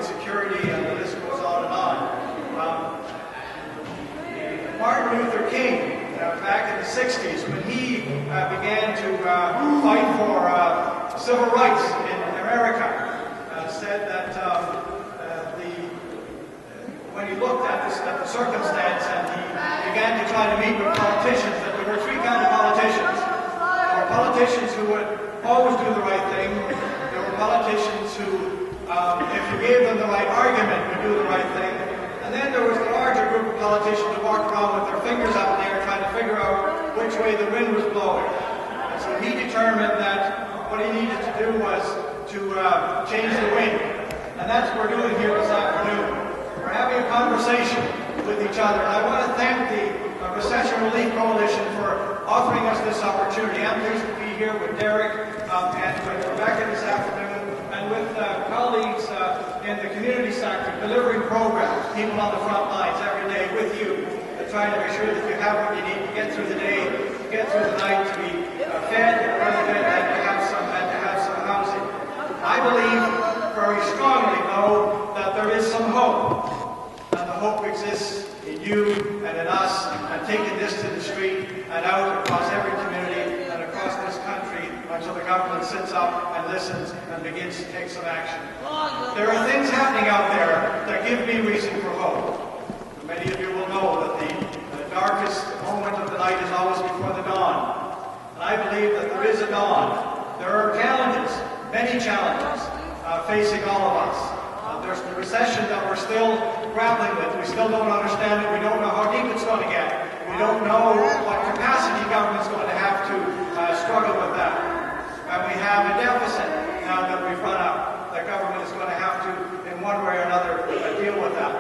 security, and the list goes on and on. Martin Luther King, back in the 60s, when he began to fight for civil rights in America, said that when he looked at the circumstance and he began to try to meet with politicians, that there were three kinds of politicians. There were politicians who would always do the right thing. There were politicians who, if you gave them the right argument, would do the right thing. And then there was a larger group of politicians who walked around with their fingers up in the air trying to figure out which way the wind was blowing. And so he determined that what he needed to do was to change the wind. And that's what we're doing here this afternoon. We're having a conversation with each other. And I want to thank the Recession Relief Coalition for offering us this opportunity. I'm pleased to be here with Derek and with Rebecca this afternoon, and with colleagues in the community sector delivering programs, people on the front lines every day with you, trying to make sure that you have what you need to get through the day, to get through the night, to be fed and to have some housing. I believe very strongly, though, that there is some hope. And the hope exists in you and in us, and taking this to the street and out across every community and across this country until the government sits up and listens and begins to take some action. There are things happening out there that give me reason for hope. Many of you will know that the darkest moment of the night is always before the dawn. And I believe that there is a dawn. There are challenges, many challenges, facing all of us. There's the recession that we're still grappling with. We still don't understand it. We don't know how deep it's going to get. We don't know what capacity government's going to have to struggle with that. And we have a deficit now that we've run up. The government is going to have to, in one way or another, deal with that.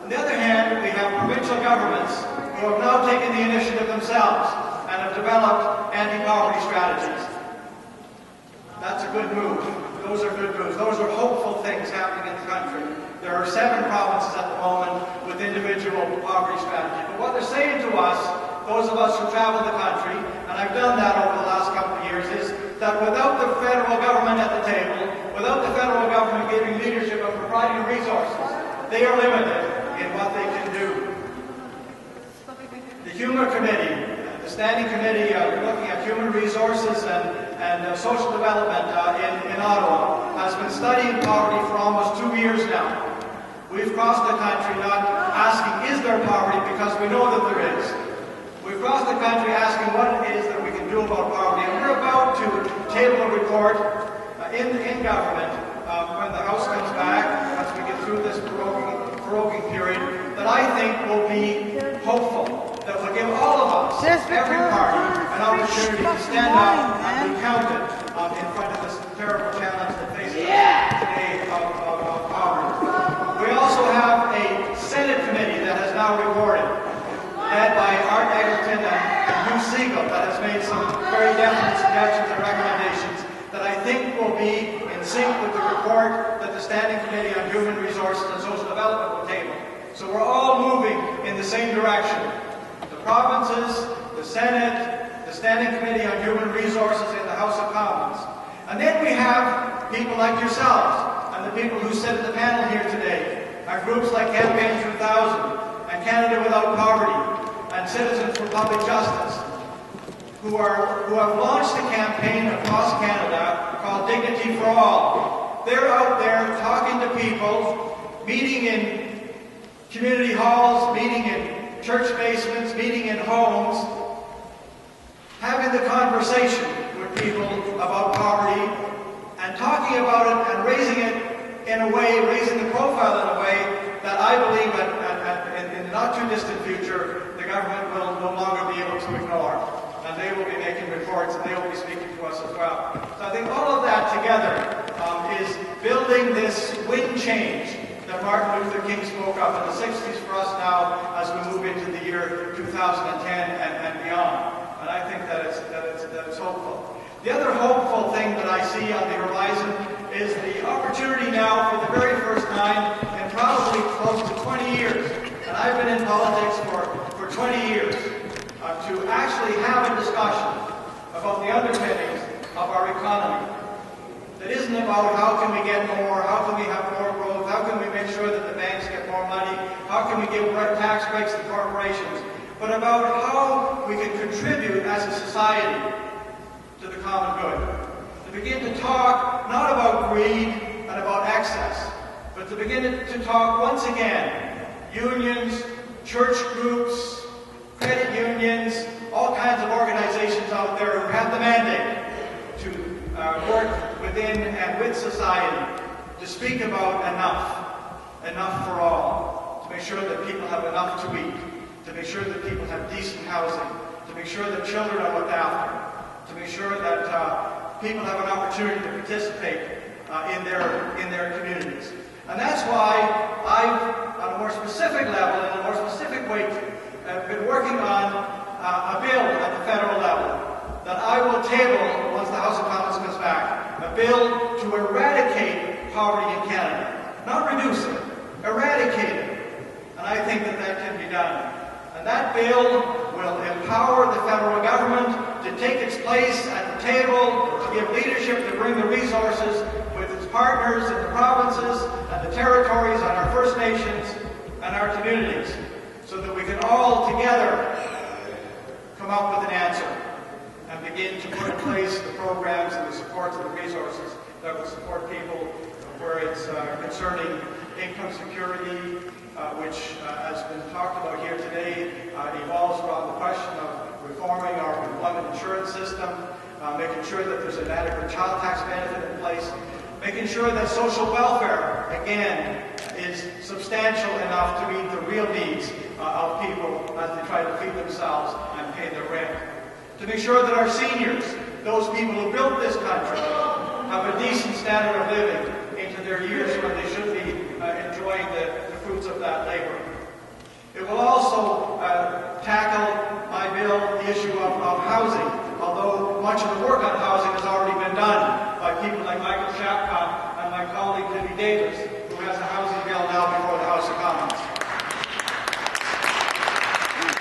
On the other hand, we have provincial governments who have now taken the initiative themselves and have developed anti-poverty strategies. That's a good move. Those are good moves. Those are hopeful things happening in the country. There are 7 provinces at the moment with individual poverty strategies. But what they're saying to us, those of us who travel the country, and I've done that over the last couple of years, is that without the federal government at the table, without the federal government giving leadership and providing resources, they are limited in what they can do. The Humour Committee, the Standing Committee looking at human resources and social development in Ottawa, has been studying poverty for almost 2 years now. We've crossed the country not asking, is there poverty, because we know that there is. We've crossed the country asking what it is that we can do about poverty, and we're about to table a report in government when the House comes back, once we get through this proroguing period, that I think will be hopeful, that will give all of us, every party, an opportunity to stand up and be counted in front of this terrible challenge that faces us today of poverty. We also have a Senate committee that has now reported, led by Art Egerton and Hugh Siegel, that has made some very definite suggestions and recommendations that I think will be in sync with the report that the Standing Committee on Human Resources and Social Development will table. So we're all moving in the same direction. The provinces, the Senate, the Standing Committee on Human Resources in the House of Commons. And then we have people like yourselves and the people who sit at the panel here today, our groups like Campaign 2000 and Canada Without Poverty and Citizens for Public Justice, who have launched a campaign across Canada called Dignity for All. They're out there talking to people, meeting in community halls, meeting in church basements, meeting in homes, having the conversation with people about poverty and talking about it and raising it in a way, raising the profile in a way that I believe in the not too distant future the government will no longer be able to ignore. And they will be making reports and they will be speaking to us as well. So I think all of that together is building this wind change that Martin Luther King spoke of in the 60s for us now as we move into the year 2010 and beyond. And I think that it's hopeful. The other hopeful thing that I see on the horizon is the opportunity now for the very first time in probably close to 20 years, and I've been in politics for 20 years, to actually have a discussion about the underpinnings of our economy. That isn't about how can we get more, how can we have more growth, how can we give tax breaks to corporations, but about how we can contribute as a society to the common good. To begin to talk not about greed and about excess, but to begin to talk once again, unions, church groups, credit unions, all kinds of organizations out there who have the mandate to work within and with society to speak about enough for all, to make sure that people have enough to eat, to make sure that people have decent housing, to make sure that children are looked after, to make sure that people have an opportunity to participate in their communities. And that's why I've, on a more specific level, in a more specific way, been working on a bill at the federal level that I will table once the House of Commons comes back. A bill to eradicate poverty in Canada. Not reduce it, eradicate it. And I think that that can be done. And that bill will empower the federal government to take its place at the table, to give leadership, to bring the resources with its partners in the provinces and the territories and our First Nations and our communities, so that we can all together come up with an answer and begin to put in place the programs and the supports and the resources that will support people where it's concerning income security, which has been talked about here today, evolves around the question of reforming our employment insurance system, making sure that there's an adequate child tax benefit in place, making sure that social welfare, again, is substantial enough to meet the real needs of people as they try to feed themselves and pay their rent. To make sure that our seniors, those people who built this country, have a decent standard of living into their years when they should be enjoying the fruits of that labor. It will also tackle, my bill, the issue of housing, although much of the work on housing has already been done by people like Michael Shapcott and my colleague Libby Davis, who has a housing bill now before the House of Commons.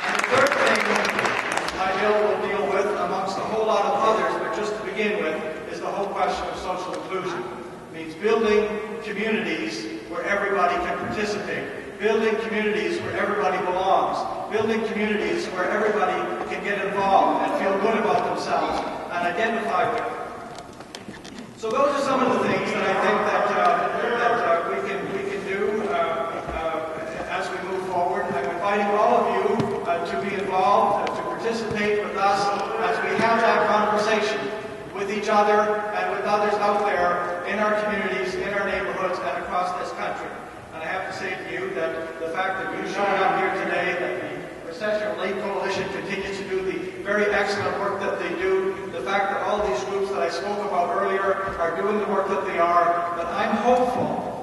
And the third thing my bill will deal with, amongst a whole lot of others, but just to begin with, is the whole question of social inclusion. It means building communities where everybody can participate, building communities where everybody belongs, building communities where everybody can get involved and feel good about themselves and identify with. So those are some of the things that I think that we can do as we move forward. I'm inviting all of you to be involved, to participate with us as we have that conversation with each other and with others out there in our communities, in our neighborhoods, and across this country. And I have to say to you that the fact that you showed up here today, that the Recession Relief Coalition continues to do the very excellent work that they do, the fact that all these groups that I spoke about earlier are doing the work that they are, that I'm hopeful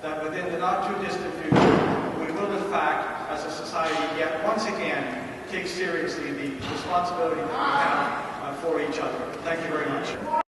that within the not too distant future, we will in fact, as a society, yet once again, take seriously the responsibility that we have for each other. Thank you very much.